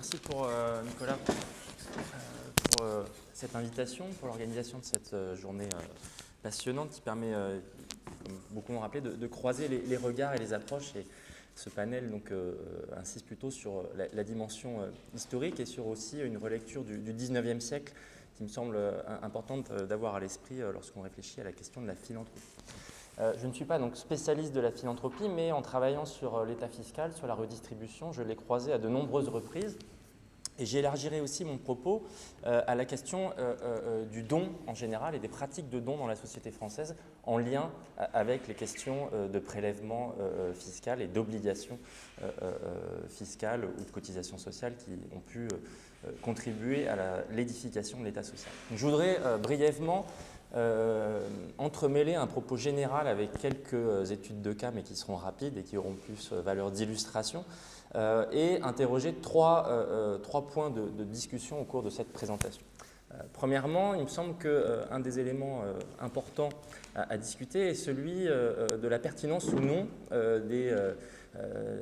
Merci pour Nicolas pour cette invitation, pour l'organisation de cette journée passionnante qui permet, comme beaucoup l'ont rappelé, de croiser les regards et les approches. Et ce panel donc, insiste plutôt sur la dimension historique et sur aussi une relecture du 19e siècle qui me semble importante d'avoir à l'esprit lorsqu'on réfléchit à la question de la philanthropie. Je ne suis pas donc spécialiste de la philanthropie, mais en travaillant sur l'état fiscal, sur la redistribution, je l'ai croisé à de nombreuses reprises. Et j'élargirai aussi mon propos à la question du don en général et des pratiques de don dans la société française en lien avec les questions de prélèvement fiscal et d'obligations fiscales ou de cotisations sociales qui ont pu contribuer à l'édification de l'État social. Donc, je voudrais brièvement entremêler un propos général avec quelques études de cas, mais qui seront rapides et qui auront plus valeur d'illustration, et interroger trois points de discussion au cours de cette présentation. Premièrement, il me semble qu'un des éléments importants à discuter est celui de la pertinence ou non des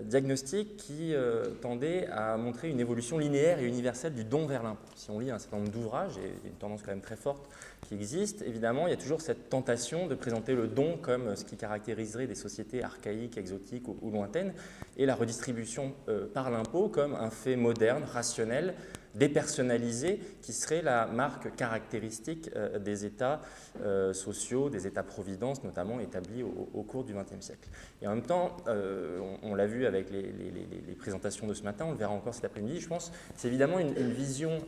diagnostics qui tendaient à montrer une évolution linéaire et universelle du don vers l'impôt. Si on lit un certain nombre d'ouvrages, et une tendance quand même très forte qui existe, évidemment, il y a toujours cette tentation de présenter le don comme ce qui caractériserait des sociétés archaïques, exotiques ou lointaines, et la redistribution par l'impôt comme un fait moderne, rationnel, dépersonnalisé, qui serait la marque caractéristique des États sociaux, des États-providence, notamment établis au cours du XXe siècle. Et en même temps, on l'a vu avec les présentations de ce matin, on le verra encore cet après-midi, je pense, c'est évidemment une vision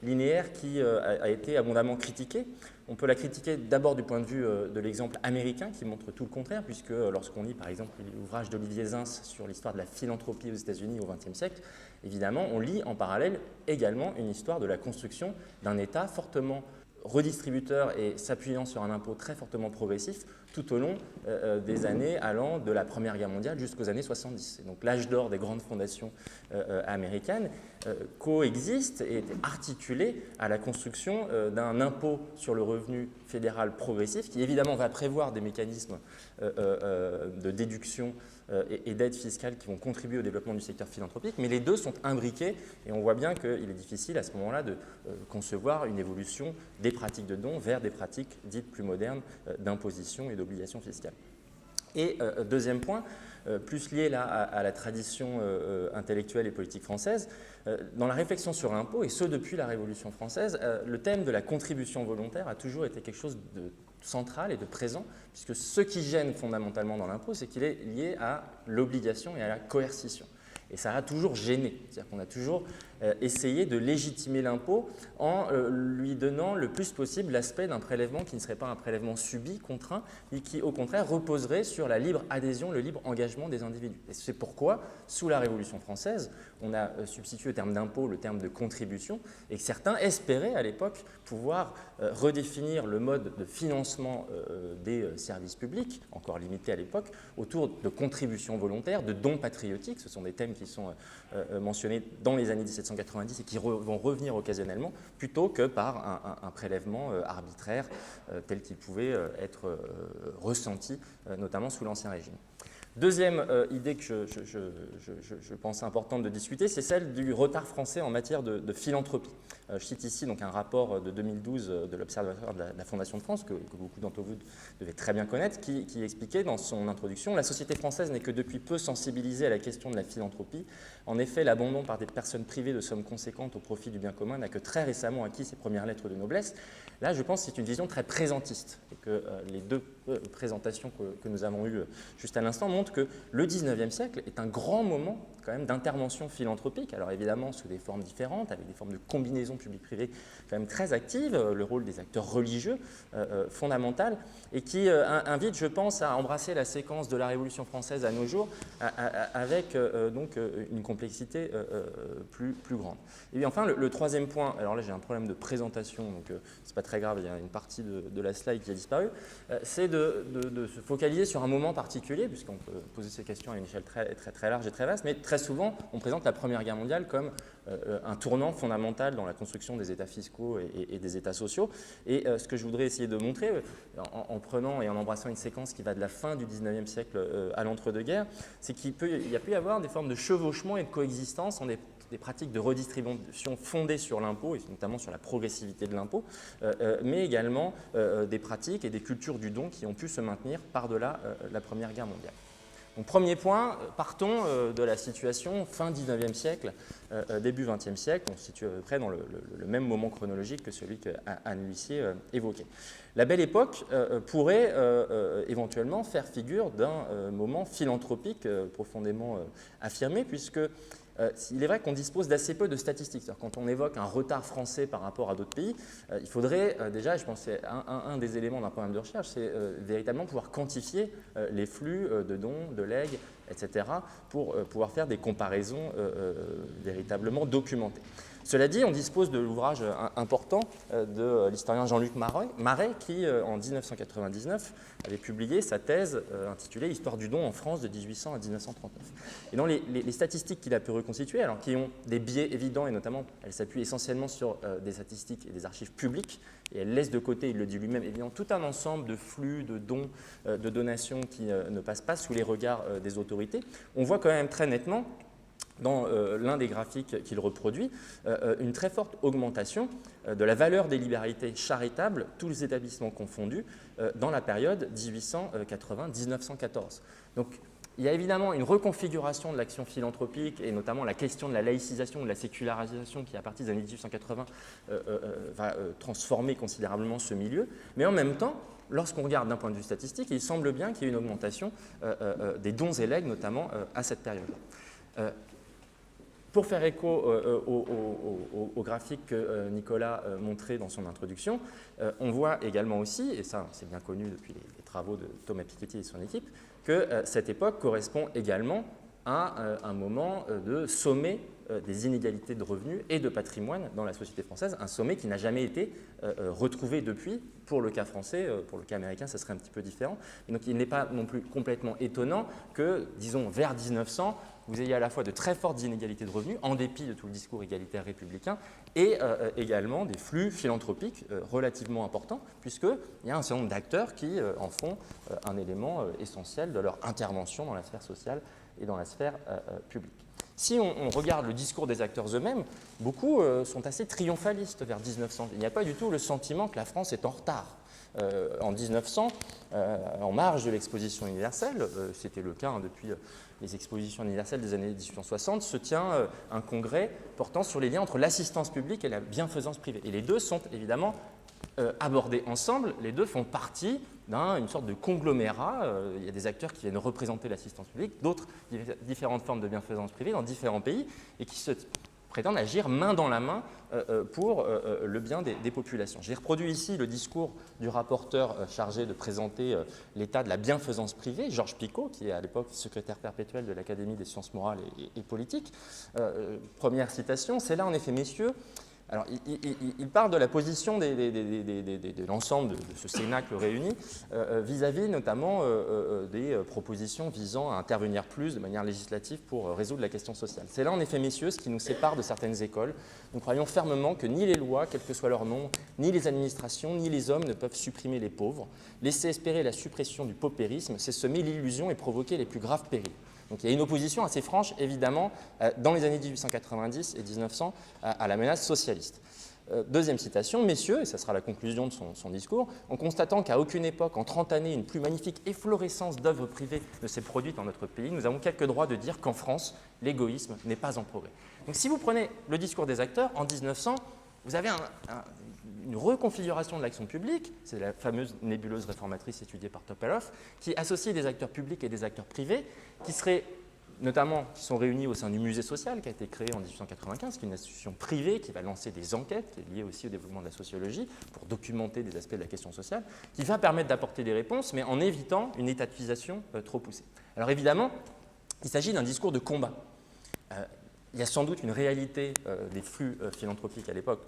linéaire qui a été abondamment critiquée. On peut la critiquer d'abord du point de vue de l'exemple américain qui montre tout le contraire, puisque lorsqu'on lit par exemple l'ouvrage d'Olivier Zins sur l'histoire de la philanthropie aux États-Unis au XXe siècle, évidemment, on lit en parallèle également une histoire de la construction d'un État fortement redistributeur et s'appuyant sur un impôt très fortement progressif tout au long des années allant de la Première Guerre mondiale jusqu'aux années 70. Et donc l'âge d'or des grandes fondations américaines coexiste et est articulé à la construction d'un impôt sur le revenu fédéral progressif qui évidemment va prévoir des mécanismes de déduction et d'aide fiscale qui vont contribuer au développement du secteur philanthropique, mais les deux sont imbriqués et on voit bien qu'il est difficile à ce moment-là de concevoir une évolution des pratiques de dons vers des pratiques dites plus modernes d'imposition et d'obligation fiscale. Et deuxième point, plus lié là à la tradition intellectuelle et politique française, dans la réflexion sur l'impôt, et ce depuis la Révolution française, le thème de la contribution volontaire a toujours été quelque chose de central et de présent, puisque ce qui gêne fondamentalement dans l'impôt, c'est qu'il est lié à l'obligation et à la coercition. Et ça a toujours gêné, c'est-à-dire qu'on a toujours essayé de légitimer l'impôt en lui donnant le plus possible l'aspect d'un prélèvement qui ne serait pas un prélèvement subi, contraint, mais qui au contraire reposerait sur la libre adhésion, le libre engagement des individus. Et c'est pourquoi, sous la Révolution française, on a substitué au terme d'impôt le terme de contribution, et que certains espéraient à l'époque pouvoir redéfinir le mode de financement des services publics, encore limité à l'époque, autour de contributions volontaires, de dons patriotiques. Ce sont des thèmes qui sont mentionnés dans les années 1790 et qui vont revenir occasionnellement, plutôt que par un prélèvement arbitraire tel qu'il pouvait être ressenti, notamment sous l'Ancien Régime. Deuxième idée que je pense importante de discuter, c'est celle du retard français en matière de philanthropie. Je cite ici donc un rapport de 2012 de l'Observatoire de la Fondation de France, que beaucoup d'entre vous devez très bien connaître, qui expliquait dans son introduction « La société française n'est que depuis peu sensibilisée à la question de la philanthropie. En effet, l'abandon par des personnes privées de sommes conséquentes au profit du bien commun n'a que très récemment acquis ses premières lettres de noblesse. » Là, je pense que c'est une vision très présentiste et que les deux présentations que nous avons eues juste à l'instant montrent que le 19e siècle est un grand moment quand même d'intervention philanthropique, alors évidemment sous des formes différentes, avec des formes de combinaison publique-privée quand même très actives, le rôle des acteurs religieux fondamental, et qui invite, je pense, à embrasser la séquence de la Révolution française à nos jours avec donc une complexité plus grande. Et puis enfin, le troisième point, alors là j'ai un problème de présentation, donc c'est pas très grave, il y a une partie de la slide qui a disparu, c'est de se focaliser sur un moment particulier, puisqu'on peut poser ces questions à une échelle très large et très vaste, mais très souvent on présente la Première Guerre mondiale comme un tournant fondamental dans la construction des États fiscaux et des États sociaux. Et ce que je voudrais essayer de montrer, en prenant et en embrassant une séquence qui va de la fin du 19e siècle à l'entre-deux-guerres, c'est qu'il y a pu y avoir des formes de chevauchement et de coexistence en des pratiques de redistribution fondées sur l'impôt, et notamment sur la progressivité de l'impôt, mais également des pratiques et des cultures du don qui ont pu se maintenir par-delà la Première Guerre mondiale. Donc, premier point, partons de la situation fin 19e siècle, début 20e siècle. On se situe à peu près dans le même moment chronologique que celui qu'Anne L'Huissier évoquait. La Belle Époque pourrait éventuellement faire figure d'un moment philanthropique profondément affirmé, puisque il est vrai qu'on dispose d'assez peu de statistiques. Quand on évoque un retard français par rapport à d'autres pays, il faudrait déjà, je pense que c'est un des éléments d'un programme de recherche, c'est véritablement pouvoir quantifier les flux de dons, de legs, etc., pour pouvoir faire des comparaisons véritablement documentées. Cela dit, on dispose de l'ouvrage important de l'historien Jean-Luc Marais qui, en 1999, avait publié sa thèse intitulée « Histoire du don en France de 1800 à 1939 ». Et dans les statistiques qu'il a pu reconstituer, alors qui ont des biais évidents, et notamment, elle s'appuie essentiellement sur des statistiques et des archives publiques, et elle laisse de côté, il le dit lui-même, évidemment, tout un ensemble de flux, de dons, de donations qui ne passent pas sous les regards des autorités. On voit quand même très nettement, dans l'un des graphiques qu'il reproduit, une très forte augmentation de la valeur des libéralités charitables, tous les établissements confondus, dans la période 1880-1914. Donc, il y a évidemment une reconfiguration de l'action philanthropique et notamment la question de la laïcisation ou de la sécularisation qui, à partir des années 1880, va transformer considérablement ce milieu. Mais en même temps, lorsqu'on regarde d'un point de vue statistique, il semble bien qu'il y ait une augmentation des dons et legs, notamment à cette période-là. Pour faire écho au graphique que Nicolas montrait dans son introduction, on voit également aussi, et ça c'est bien connu depuis les travaux de Thomas Piketty et son équipe, que cette époque correspond également à un moment de sommet des inégalités de revenus et de patrimoine dans la société française, un sommet qui n'a jamais été retrouvé depuis. Pour le cas français, pour le cas américain, ça serait un petit peu différent. Et donc il n'est pas non plus complètement étonnant que, disons, vers 1900, vous ayez à la fois de très fortes inégalités de revenus, en dépit de tout le discours égalitaire républicain, et également des flux philanthropiques relativement importants, puisqu'il y a un certain nombre d'acteurs qui en font un élément essentiel de leur intervention dans la sphère sociale et dans la sphère publique. Si on regarde le discours des acteurs eux-mêmes, beaucoup sont assez triomphalistes vers 1900. Il n'y a pas du tout le sentiment que la France est en retard. En 1900, en marge de l'exposition universelle, c'était le cas depuis les expositions universelles des années 1860, se tient un congrès portant sur les liens entre l'assistance publique et la bienfaisance privée. Et les deux sont évidemment abordés ensemble, les deux font partie d'une sorte de conglomérat. Il y a des acteurs qui viennent représenter l'assistance publique, d'autres différentes formes de bienfaisance privée dans différents pays et qui se prétendent agir main dans la main pour le bien des populations. J'ai reproduit ici le discours du rapporteur chargé de présenter l'état de la bienfaisance privée, Georges Picot, qui est à l'époque secrétaire perpétuel de l'Académie des sciences morales et politiques. Première citation, c'est là en effet, messieurs. Alors, il parle de la position de l'ensemble de ce cénacle réuni vis-à-vis notamment des propositions visant à intervenir plus de manière législative pour résoudre la question sociale. C'est là en effet, messieurs, ce qui nous sépare de certaines écoles. Nous croyons fermement que ni les lois, quel que soit leur nom, ni les administrations, ni les hommes ne peuvent supprimer les pauvres. Laisser espérer la suppression du paupérisme, c'est semer l'illusion et provoquer les plus graves périls. Donc il y a une opposition assez franche, évidemment, dans les années 1890 et 1900 à la menace socialiste. Deuxième citation, messieurs, et ça sera la conclusion de son discours, en constatant qu'à aucune époque, en 30 années, une plus magnifique efflorescence d'œuvres privées ne s'est produite dans notre pays, nous avons quelques droits de dire qu'en France, l'égoïsme n'est pas en progrès. Donc si vous prenez le discours des acteurs, en 1900, vous avez une reconfiguration de l'action publique, c'est la fameuse nébuleuse réformatrice étudiée par Topalov, qui associe des acteurs publics et des acteurs privés, qui sont réunis au sein du musée social qui a été créé en 1895, qui est une institution privée qui va lancer des enquêtes, qui est liée aussi au développement de la sociologie, pour documenter des aspects de la question sociale, qui va permettre d'apporter des réponses, mais en évitant une étatisation trop poussée. Alors évidemment, il s'agit d'un discours de combat. il y a sans doute une réalité des flux philanthropiques à l'époque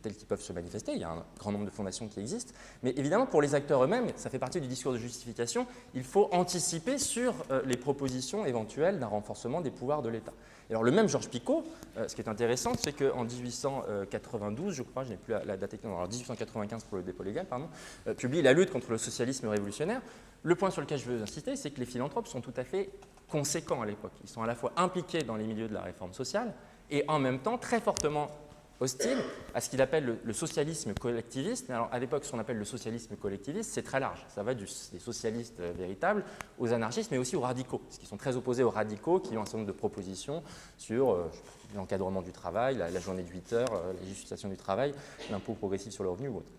tels qu'ils peuvent se manifester. Il y a un grand nombre de fondations qui existent. Mais évidemment, pour les acteurs eux-mêmes, ça fait partie du discours de justification, il faut anticiper sur les propositions éventuelles d'un renforcement des pouvoirs de l'État. Alors le même Georges Picot, ce qui est intéressant, c'est qu'en 1892, je crois, je n'ai plus la date exacte, alors 1895 pour le dépôt légal, pardon, publie La lutte contre le socialisme révolutionnaire. Le point sur lequel je veux insister, c'est que les philanthropes sont tout à fait conséquents à l'époque. Ils sont à la fois impliqués dans les milieux de la réforme sociale et en même temps très fortement hostiles à ce qu'il appelle le socialisme collectiviste. Alors à l'époque, ce qu'on appelle le socialisme collectiviste, c'est très large. Ça va des socialistes véritables aux anarchistes, mais aussi aux radicaux, parce qu'ils sont très opposés aux radicaux qui ont un certain nombre de propositions sur l'encadrement du travail, la journée de 8 heures, la justification du travail, l'impôt progressif sur le revenu ou autre.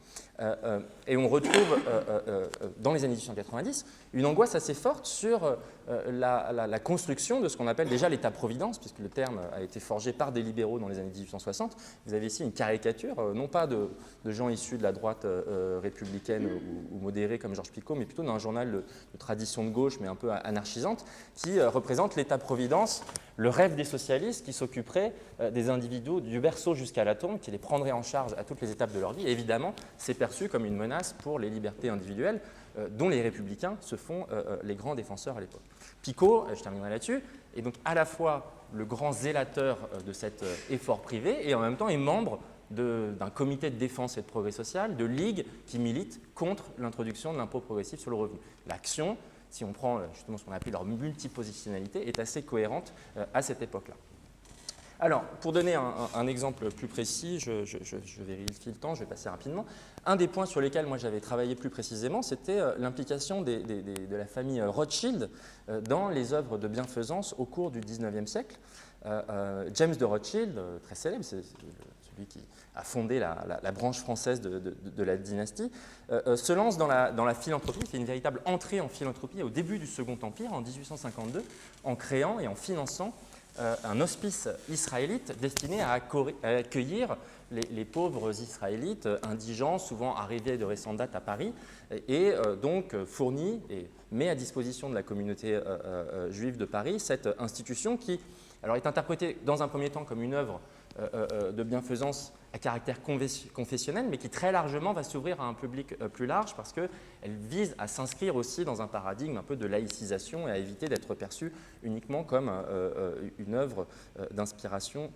Et on retrouve dans les années 1890 une angoisse assez forte sur la construction de ce qu'on appelle déjà l'État-providence, puisque le terme a été forgé par des libéraux dans les années 1860. Vous avez ici une caricature, non pas de gens issus de la droite républicaine ou modérée comme Georges Picot, mais plutôt d'un journal de tradition de gauche, mais un peu anarchisante, qui représente l'État-providence, le rêve des socialistes qui s'occuperaient des individus du berceau jusqu'à la tombe, qui les prendraient en charge à toutes les étapes de leur vie. Et évidemment, c'est perçu comme une menace pour les libertés individuelles dont les républicains se font les grands défenseurs à l'époque. Picot, je terminerai là-dessus, est donc à la fois le grand zélateur de cet effort privé et en même temps est membre d'un comité de défense et de progrès social, de ligue qui milite contre l'introduction de l'impôt progressif sur le revenu. L'action, si on prend justement ce qu'on appelle leur multipositionnalité, est assez cohérente à cette époque-là. Alors, pour donner un exemple plus précis, je vérifie le temps, je vais passer rapidement. Un des points sur lesquels moi j'avais travaillé plus précisément, c'était l'implication de la famille Rothschild dans les œuvres de bienfaisance au cours du XIXe siècle. James de Rothschild, très célèbre, c'est celui qui a fondé la branche française de la dynastie, se lance dans la philanthropie, fait une véritable entrée en philanthropie au début du Second Empire, en 1852, en créant et en finançant un hospice israélite destiné à accueillir les pauvres israélites indigents, souvent arrivés de récente date à Paris, et donc fournit et met à disposition de la communauté juive de Paris cette institution qui alors, est interprétée dans un premier temps comme une œuvre de bienfaisance à caractère confessionnel, mais qui très largement va s'ouvrir à un public plus large parce qu'elle vise à s'inscrire aussi dans un paradigme un peu de laïcisation et à éviter d'être perçue uniquement comme une œuvre d'inspiration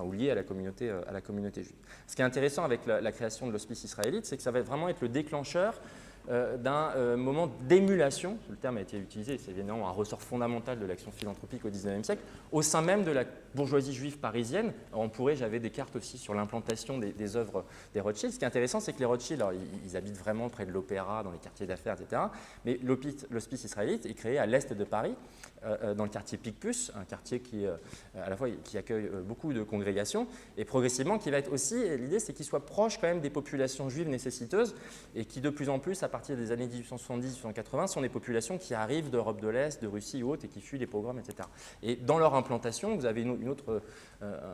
ou liée à la communauté juive. Ce qui est intéressant avec la création de l'hospice israélite, c'est que ça va vraiment être le déclencheur d'un moment d'émulation, le terme a été utilisé, c'est évidemment un ressort fondamental de l'action philanthropique au XIXe siècle, au sein même de la bourgeoisie juive parisienne. J'avais des cartes aussi sur l'implantation des œuvres des Rothschild. Ce qui est intéressant, c'est que les Rothschild, alors, ils habitent vraiment près de l'opéra, dans les quartiers d'affaires, etc. Mais l'hospice israélite est créé à l'est de Paris, dans le quartier Picpus, un quartier qui, à la fois, qui accueille beaucoup de congrégations, et progressivement qui va être aussi, l'idée c'est qu'il soit proche quand même des populations juives nécessiteuses, et qui de plus en plus, à partir des années 1870-1880, sont des populations qui arrivent d'Europe de l'Est, de Russie ou autres, et qui fuient les pogroms, etc. Et dans leur implantation, vous avez une autre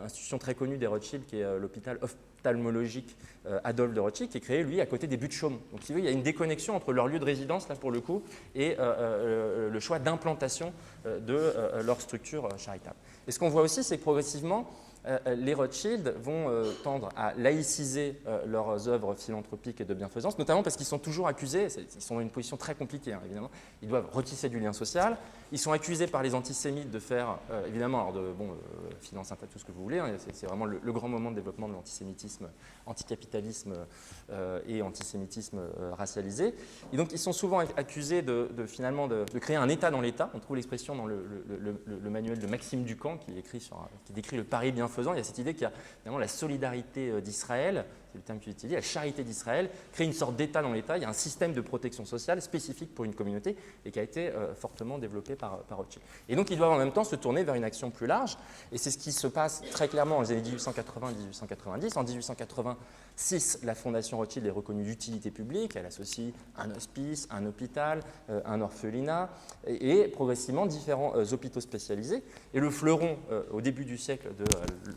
institution très connue des Rothschild, qui est l'hôpital ophtalmologique Adolphe de Rothschild, qui est créé, lui, à côté des Buttes-Chaumont. Donc, si vous voulez, il y a une déconnexion entre leur lieu de résidence, là, pour le coup, et le choix d'implantation de leur structure charitable. Et ce qu'on voit aussi, c'est que progressivement, les Rothschild vont tendre à laïciser leurs œuvres philanthropiques et de bienfaisance, notamment parce qu'ils sont toujours accusés, ils sont dans une position très compliquée, hein, évidemment, ils doivent retisser du lien social, ils sont accusés par les antisémites de faire, évidemment, finance tout ce que vous voulez, hein, c'est vraiment le grand moment de développement de l'antisémitisme, anticapitalisme et antisémitisme racialisé. Et donc, ils sont souvent accusés finalement de créer un État dans l'État. On trouve l'expression dans le manuel de Maxime Ducamp qui décrit le Paris bienfaisant. Il y a cette idée qu'il y a évidemment la solidarité d'Israël, c'est le terme qu'il utilise, la charité d'Israël, crée une sorte d'État dans l'État. Il y a un système de protection sociale spécifique pour une communauté et qui a été fortement développé par Rothschild. Et donc, ils doivent en même temps se tourner vers une action plus large. Et c'est ce qui se passe très clairement dans les années 1880-1890. En 1886, la Fondation Rothschild est reconnue d'utilité publique. Elle associe un hospice, un hôpital, un orphelinat et progressivement différents hôpitaux spécialisés. Et le fleuron, au début du siècle, de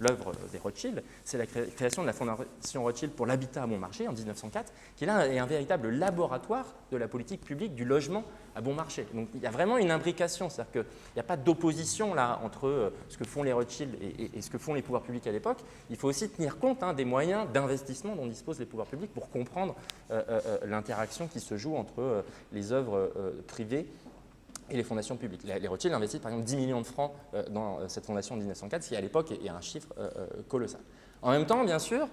l'œuvre des Rothschild, c'est la création de la Fondation Rothschild Rothschild pour l'habitat à Bon Marché en 1904, qui là est un véritable laboratoire de la politique publique du logement à Bon Marché. Donc il y a vraiment une imbrication, c'est-à-dire qu'il n'y a pas d'opposition là entre ce que font les Rothschild et ce que font les pouvoirs publics à l'époque. Il faut aussi tenir compte des moyens d'investissement dont disposent les pouvoirs publics pour comprendre l'interaction qui se joue entre les œuvres privées et les fondations publiques. Les Rothschild investissent par exemple 10 millions de francs dans cette fondation de 1904, ce qui à l'époque est un chiffre colossal. En même temps, bien sûr,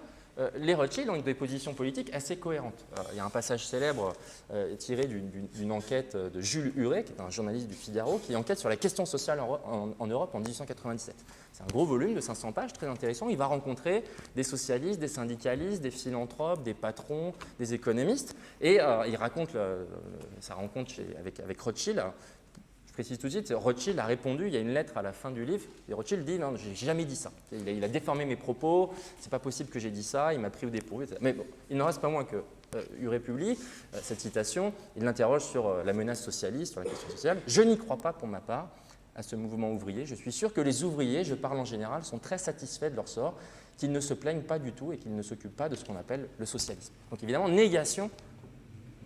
les Rothschild ont des positions politiques assez cohérentes. Il y a un passage célèbre tiré d'une enquête de Jules Huret, qui est un journaliste du Figaro, qui enquête sur la question sociale en Europe en 1897. C'est un gros volume de 500 pages, très intéressant. Il va rencontrer des socialistes, des syndicalistes, des philanthropes, des patrons, des économistes. Et il raconte sa rencontre avec Rothschild. Je précise tout de suite, Rothschild a répondu, il y a une lettre à la fin du livre, et Rothschild dit « Non, j'ai jamais dit ça. Il a déformé mes propos, c'est pas possible que j'ai dit ça, il m'a pris au dépourvu. » Mais bon, il n'en reste pas moins que Huret publie cette citation, il l'interroge sur la menace socialiste, sur la question sociale. « Je n'y crois pas pour ma part à ce mouvement ouvrier. Je suis sûr que les ouvriers, je parle en général, sont très satisfaits de leur sort, qu'ils ne se plaignent pas du tout et qu'ils ne s'occupent pas de ce qu'on appelle le socialisme. » Donc évidemment, négation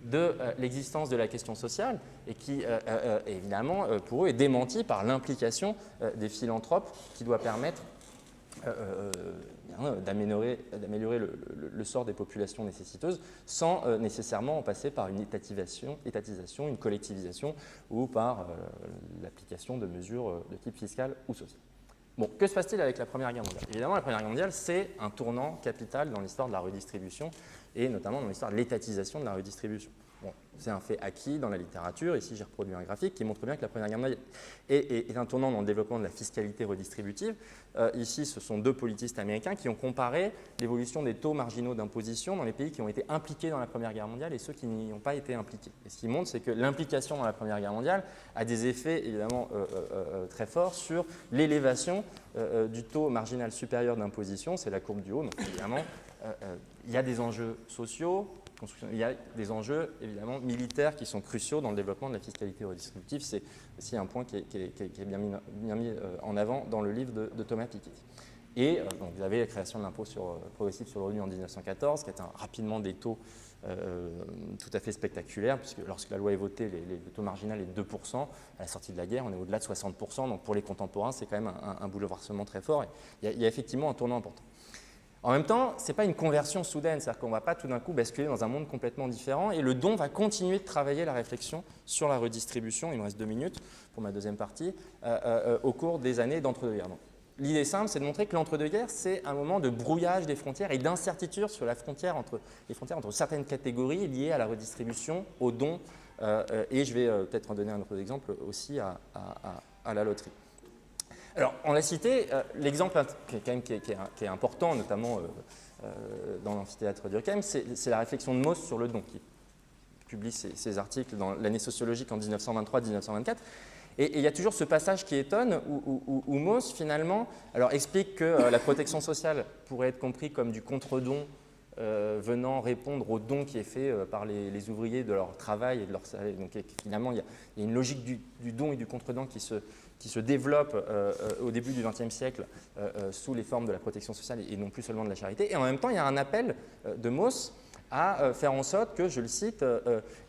de l'existence de la question sociale et qui, évidemment, pour eux, est démentie par l'implication des philanthropes qui doit permettre d'améliorer le sort des populations nécessiteuses sans nécessairement en passer par une étatisation, une collectivisation ou par l'application de mesures de type fiscal ou social. Bon, que se passe-t-il avec la Première Guerre mondiale? Évidemment, la Première Guerre mondiale, c'est un tournant capital dans l'histoire de la redistribution et notamment dans l'histoire de l'étatisation de la redistribution. Bon, c'est un fait acquis dans la littérature. Ici, j'ai reproduit un graphique qui montre bien que la Première Guerre mondiale est un tournant dans le développement de la fiscalité redistributive. Ici, ce sont deux politistes américains qui ont comparé l'évolution des taux marginaux d'imposition dans les pays qui ont été impliqués dans la Première Guerre mondiale et ceux qui n'y ont pas été impliqués. Et ce qu'ils montrent, c'est que l'implication dans la Première Guerre mondiale a des effets évidemment très forts sur l'élévation du taux marginal supérieur d'imposition. C'est la courbe du haut. Donc, évidemment, il y a des enjeux sociaux, il y a des enjeux évidemment militaires qui sont cruciaux dans le développement de la fiscalité redistributive. C'est aussi un point qui est bien mis en avant dans le livre de Thomas Piketty. Et donc, vous avez la création de l'impôt progressif sur le revenu en 1914, qui atteint rapidement des taux tout à fait spectaculaires, puisque lorsque la loi est votée, le taux marginal est de 2%. À la sortie de la guerre, on est au-delà de 60%. Donc pour les contemporains, c'est quand même un bouleversement très fort. Et il y a effectivement un tournant important. En même temps, ce n'est pas une conversion soudaine, c'est-à-dire qu'on ne va pas tout d'un coup basculer dans un monde complètement différent et le don va continuer de travailler la réflexion sur la redistribution, il me reste 2 minutes pour ma deuxième partie, au cours des années d'entre-deux-guerres. L'idée simple, c'est de montrer que l'entre-deux-guerres, c'est un moment de brouillage des frontières et d'incertitude sur les frontières entre certaines catégories liées à la redistribution, aux dons, et je vais peut-être en donner un autre exemple aussi à la loterie. Alors, on l'a cité, l'exemple qui est important, notamment dans l'amphithéâtre d'Urkheim, c'est la réflexion de Mauss sur le don, qui publie ses articles dans l'année sociologique en 1923-1924. Et il y a toujours ce passage qui étonne où Mauss, finalement, explique que la protection sociale pourrait être comprise comme du contre-don venant répondre au don qui est fait par les ouvriers de leur travail et de leur salaire. Donc finalement, il y a une logique du don et du contre-don qui se développe au début du XXe siècle sous les formes de la protection sociale et non plus seulement de la charité. Et en même temps, il y a un appel de Mauss à faire en sorte que, je le cite,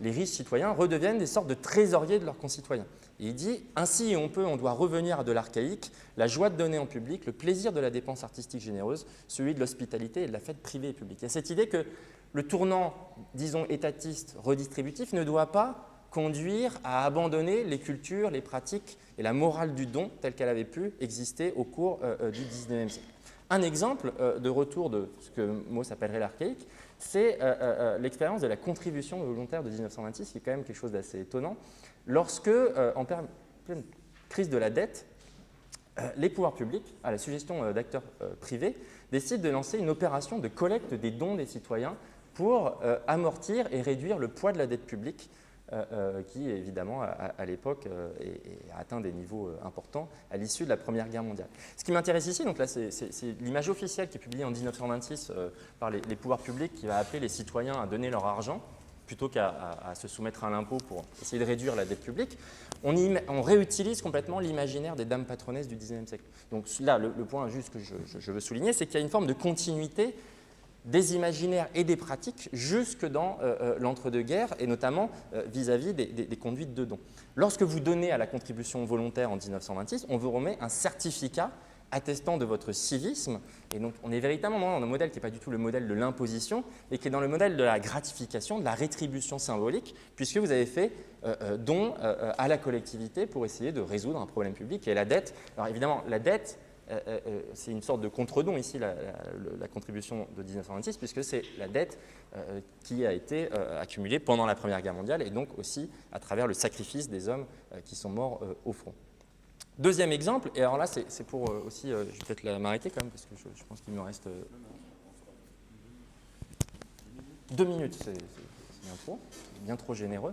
les riches citoyens redeviennent des sortes de trésoriers de leurs concitoyens. Et il dit « Ainsi on doit revenir à de l'archaïque, la joie de donner en public, le plaisir de la dépense artistique généreuse, celui de l'hospitalité et de la fête privée et publique. » Il y a cette idée que le tournant, disons, étatiste, redistributif ne doit pas conduire à abandonner les cultures, les pratiques et la morale du don telle qu'elle avait pu exister au cours du XIXe siècle. Un exemple de retour de ce que Mauss appellerait l'archaïque, c'est l'expérience de la contribution volontaire de 1926, qui est quand même quelque chose d'assez étonnant. Lorsque, en pleine crise de la dette, les pouvoirs publics, à la suggestion d'acteurs privés, décident de lancer une opération de collecte des dons des citoyens pour amortir et réduire le poids de la dette publique qui, évidemment, à l'époque, a atteint des niveaux importants à l'issue de la Première Guerre mondiale. Ce qui m'intéresse ici, donc là, c'est l'image officielle qui est publiée en 1926 par les pouvoirs publics qui va appeler les citoyens à donner leur argent plutôt qu'à se soumettre à l'impôt pour essayer de réduire la dette publique. On réutilise complètement l'imaginaire des dames patronesses du XIXe siècle. Donc là, le point juste que je veux souligner, c'est qu'il y a une forme de continuité des imaginaires et des pratiques jusque dans l'entre-deux-guerres et notamment vis-à-vis des conduites de dons. Lorsque vous donnez à la contribution volontaire en 1926, on vous remet un certificat attestant de votre civisme. Et donc, on est véritablement dans un modèle qui n'est pas du tout le modèle de l'imposition, et qui est dans le modèle de la gratification, de la rétribution symbolique, puisque vous avez fait don à la collectivité pour essayer de résoudre un problème public qui est la dette. Alors évidemment, la dette, c'est une sorte de contre-don ici, la contribution de 1926, puisque c'est la dette qui a été accumulée pendant la Première Guerre mondiale, et donc aussi à travers le sacrifice des hommes qui sont morts au front. Deuxième exemple, et alors là, c'est pour aussi, je vais peut-être m'arrêter quand même, parce que je pense qu'il me reste 2 minutes, c'est bien trop généreux.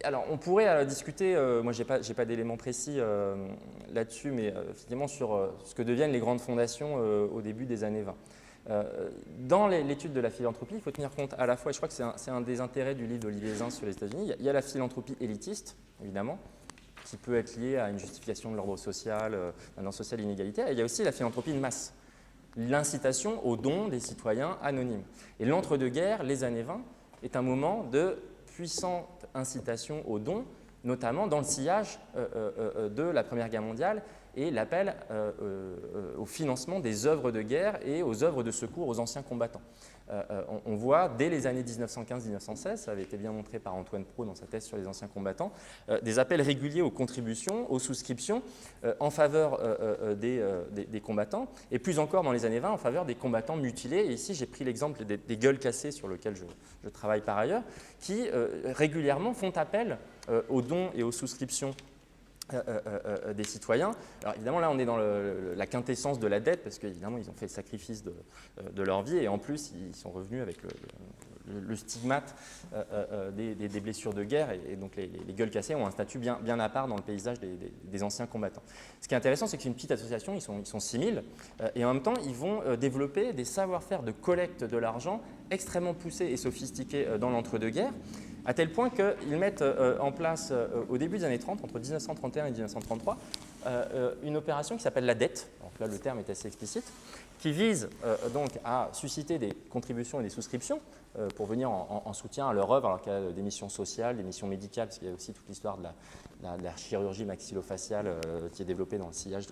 Alors, on pourrait discuter, moi je n'ai pas d'éléments précis là-dessus, mais finalement sur ce que deviennent les grandes fondations au début des années 20. Dans l'étude de la philanthropie, il faut tenir compte à la fois, et je crois que c'est un des intérêts du livre d'Olivier Zins sur les États-Unis, il y a la philanthropie élitiste, évidemment, qui peut être liée à une justification de l'ordre social, d'un ordre social inégalitaire, et il y a aussi la philanthropie de masse, l'incitation aux dons des citoyens anonymes. Et l'entre-deux-guerres, les années 20, est un moment de puissante incitation aux dons, notamment dans le sillage de la Première Guerre mondiale et l'appel au financement des œuvres de guerre et aux œuvres de secours aux anciens combattants. On voit dès les années 1915-1916, ça avait été bien montré par Antoine Pro dans sa thèse sur les anciens combattants, des appels réguliers aux contributions, aux souscriptions en faveur des combattants, et plus encore dans les années 20 en faveur des combattants mutilés. Et ici, j'ai pris l'exemple des gueules cassées sur lequel je travaille par ailleurs, qui régulièrement font appel aux dons et aux souscriptions des citoyens. Alors évidemment, là, on est dans la quintessence de la dette, parce qu'évidemment, ils ont fait le sacrifice de leur vie, et en plus, ils sont revenus avec le stigmate des blessures de guerre, et donc les gueules cassées ont un statut bien à part dans le paysage des anciens combattants. Ce qui est intéressant, c'est que c'est une petite association, ils sont 6000, et en même temps, ils vont développer des savoir-faire de collecte de l'argent extrêmement poussés et sophistiqués dans l'entre-deux-guerres, à tel point qu'ils mettent en place, au début des années 30, entre 1931 et 1933, une opération qui s'appelle la dette. Donc là, le terme est assez explicite, qui vise donc à susciter des contributions et des souscriptions pour venir en soutien à leur œuvre, alors qu'il y a des missions sociales, des missions médicales, parce qu'il y a aussi toute l'histoire de la chirurgie maxillofaciale qui est développée dans le sillage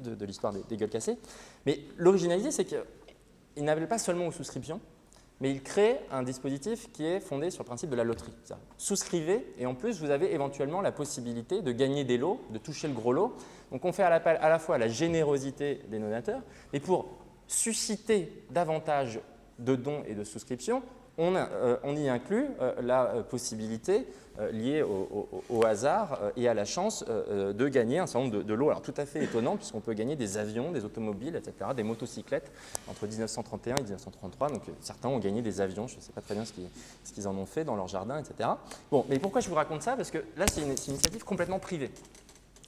de l'histoire des gueules cassées. Mais l'originalité, c'est qu'ils n'appellent pas seulement aux souscriptions, mais il crée un dispositif qui est fondé sur le principe de la loterie. Souscrivez, et en plus, vous avez éventuellement la possibilité de gagner des lots, de toucher le gros lot. Donc on fait appel à la fois à la générosité des donateurs, mais pour susciter davantage de dons et de souscriptions, on y inclut la possibilité liée au hasard et à la chance de gagner un certain nombre de lots. Alors tout à fait étonnant, puisqu'on peut gagner des avions, des automobiles, etc., des motocyclettes entre 1931 et 1933. Donc certains ont gagné des avions, je ne sais pas très bien ce qu'ils en ont fait dans leur jardin, etc. Bon, mais pourquoi je vous raconte ça? Parce que là, c'est une initiative complètement privée.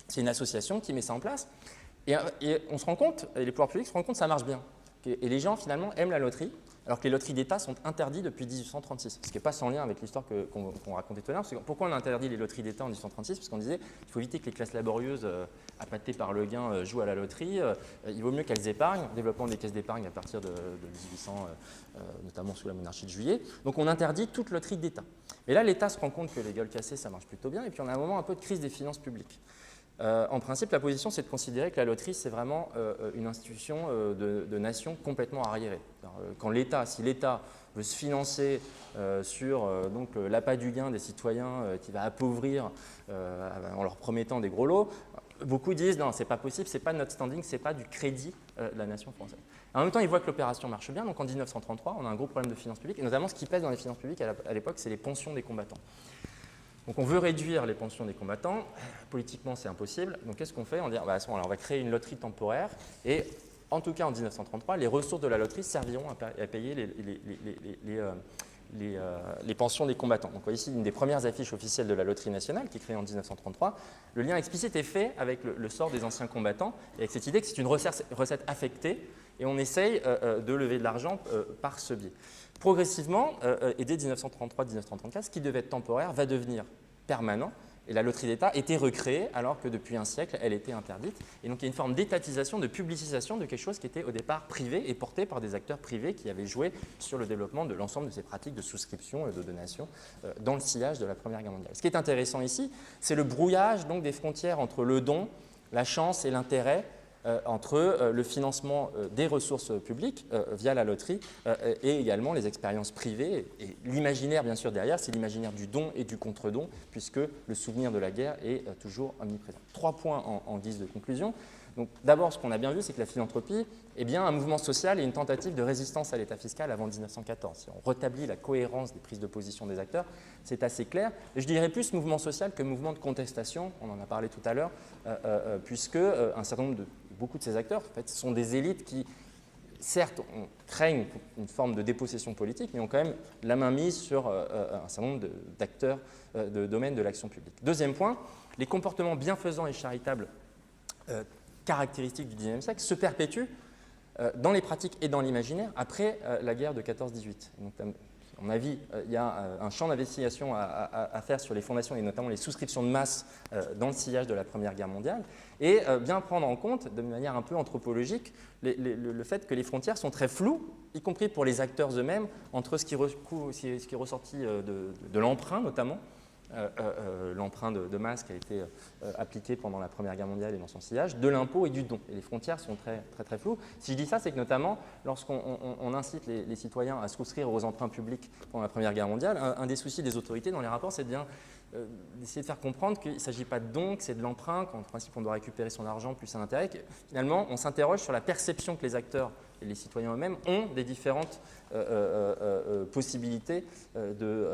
C'est une association qui met ça en place. Et on se rend compte, et les pouvoirs publics se rendent compte que ça marche bien. Et les gens, finalement, aiment la loterie, alors que les loteries d'État sont interdites depuis 1836, ce qui n'est pas sans lien avec l'histoire qu'on racontait tout à l'heure. Pourquoi on a interdit les loteries d'État en 1836? Parce qu'on disait qu'il faut éviter que les classes laborieuses, appâtées par le gain, jouent à la loterie. Il vaut mieux qu'elles épargnent, développement des caisses d'épargne à partir de 1800, notamment sous la monarchie de Juillet. Donc on interdit toute loterie d'État. Mais là, l'État se rend compte que les gueules cassées, ça marche plutôt bien, et puis on a un moment un peu de crise des finances publiques. En principe, la position, c'est de considérer que la loterie, c'est vraiment une institution de nation complètement arriérée. Si l'État veut se financer sur l'appât du gain des citoyens qui va appauvrir en leur promettant des gros lots, beaucoup disent non, c'est pas possible, c'est pas notre standing, c'est pas du crédit de la nation française. En même temps, ils voient que l'opération marche bien, donc en 1933, on a un gros problème de finances publiques, et notamment ce qui pèse dans les finances publiques à l'époque, c'est les pensions des combattants. Donc on veut réduire les pensions des combattants, politiquement c'est impossible, donc qu'est-ce qu'on fait? On dit on va créer une loterie temporaire, et en tout cas en 1933, les ressources de la loterie serviront à payer les pensions des combattants. Donc ici, une des premières affiches officielles de la loterie nationale qui est créée en 1933, le lien explicite est fait avec le sort des anciens combattants, et avec cette idée que c'est une recette affectée, et on essaye de lever de l'argent par ce biais. Progressivement, et dès 1933-1934, ce qui devait être temporaire va devenir permanent, Et la loterie d'État était recréée alors que depuis un siècle, elle était interdite. Et donc il y a une forme d'étatisation, de publicisation de quelque chose qui était au départ privé et porté par des acteurs privés qui avaient joué sur le développement de l'ensemble de ces pratiques de souscription et de donation dans le sillage de la Première Guerre mondiale. Ce qui est intéressant ici, c'est le brouillage donc, des frontières entre le don, la chance et l'intérêt, entre le financement des ressources publiques via la loterie et également les expériences privées. Et l'imaginaire, bien sûr, derrière, c'est l'imaginaire du don et du contre-don, puisque le souvenir de la guerre est toujours omniprésent. 3 points en guise de conclusion. Donc, d'abord, ce qu'on a bien vu, c'est que la philanthropie est bien un mouvement social et une tentative de résistance à l'État fiscal avant 1914. Si on rétablit la cohérence des prises de position des acteurs, c'est assez clair. Et je dirais plus mouvement social que mouvement de contestation, on en a parlé tout à l'heure, puisque un certain nombre beaucoup de ces acteurs en fait, sont des élites qui, certes, craignent une forme de dépossession politique, mais ont quand même la main mise sur un certain nombre d'acteurs de domaine de l'action publique. Deuxième point, les comportements bienfaisants et charitables caractéristiques du XIXe siècle se perpétuent dans les pratiques et dans l'imaginaire après la guerre de 14-18. Donc, à mon avis, il y a un champ d'investigation à faire sur les fondations et notamment les souscriptions de masse dans le sillage de la Première Guerre mondiale et bien prendre en compte de manière un peu anthropologique le fait que les frontières sont très floues, y compris pour les acteurs eux-mêmes, entre ce qui est ressorti de l'emprunt notamment, l'emprunt de masse qui a été appliqué pendant la Première Guerre mondiale et dans son sillage, de l'impôt et du don. Et les frontières sont très, très, très floues. Si je dis ça, c'est que notamment, lorsqu'on incite les citoyens à souscrire aux emprunts publics pendant la Première Guerre mondiale, un des soucis des autorités dans les rapports, c'est bien d'essayer de faire comprendre qu'il ne s'agit pas de don, que c'est de l'emprunt, qu'en principe, on doit récupérer son argent plus un intérêt. Finalement, on s'interroge sur la perception que les acteurs et les citoyens eux-mêmes ont des différentes possibilités de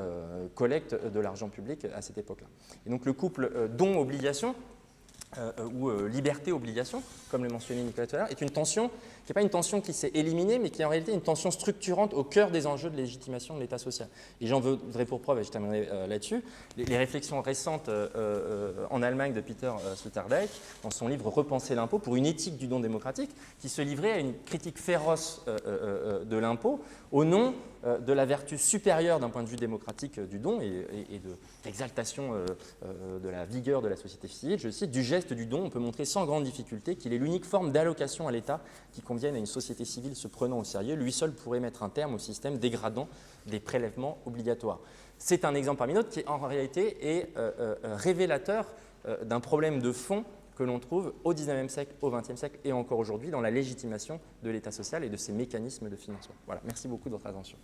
collecte de l'argent public à cette époque-là. Et donc le couple don-obligation ou liberté-obligation, comme le mentionnait Nicolas tout à l'heure, est une tension qui n'est pas une tension qui s'est éliminée, mais qui est en réalité une tension structurante au cœur des enjeux de légitimation de l'État social. Et j'en voudrais pour preuve, et je terminerai là-dessus, les réflexions récentes en Allemagne de Peter Sloterdijk, dans son livre « Repenser l'impôt pour une éthique du don démocratique », qui se livrait à une critique féroce de l'impôt au nom de la vertu supérieure d'un point de vue démocratique du don et de l'exaltation de la vigueur de la société civile. Je cite, « Du geste du don, on peut montrer sans grande difficulté qu'il est l'unique forme d'allocation à l'État qui convienne à une société civile se prenant au sérieux. Lui seul pourrait mettre un terme au système dégradant des prélèvements obligatoires. » C'est un exemple parmi d'autres qui, en réalité, est révélateur d'un problème de fond que l'on trouve au XIXe siècle, au XXe siècle et encore aujourd'hui dans la légitimation de l'État social et de ses mécanismes de financement. Voilà, merci beaucoup de votre attention.